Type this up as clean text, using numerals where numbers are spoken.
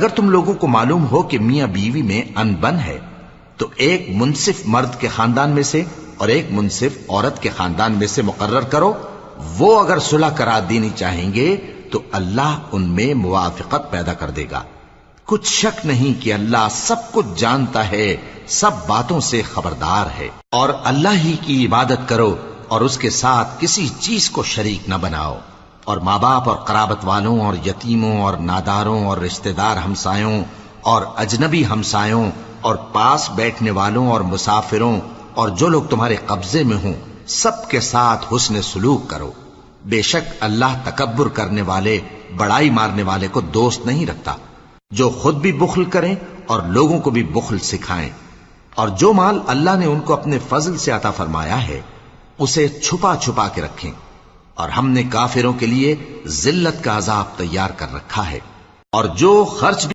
اگر تم لوگوں کو معلوم ہو کہ میاں بیوی میں انبن ہے تو ایک منصف مرد کے خاندان میں سے اور ایک منصف عورت کے خاندان میں سے مقرر کرو. وہ اگر صلح کرا دینی چاہیں گے تو اللہ ان میں موافقت پیدا کر دے گا. کچھ شک نہیں کہ اللہ سب کچھ جانتا ہے، سب باتوں سے خبردار ہے. اور اللہ ہی کی عبادت کرو اور اس کے ساتھ کسی چیز کو شریک نہ بناؤ. اور ماں باپ اور قرابت والوں اور یتیموں اور ناداروں اور رشتہ دار ہمسایوں اور اجنبی ہمسایوں اور پاس بیٹھنے والوں اور مسافروں اور جو لوگ تمہارے قبضے میں ہوں سب کے ساتھ حسن سلوک کرو. بے شک اللہ تکبر کرنے والے، بڑائی مارنے والے کو دوست نہیں رکھتا. جو خود بھی بخل کریں اور لوگوں کو بھی بخل سکھائیں. اور جو مال اللہ نے ان کو اپنے فضل سے عطا فرمایا ہے اسے چھپا چھپا کے رکھیں. اور ہم نے کافروں کے لیے ذلت کا عذاب تیار کر رکھا ہے. اور جو خرچ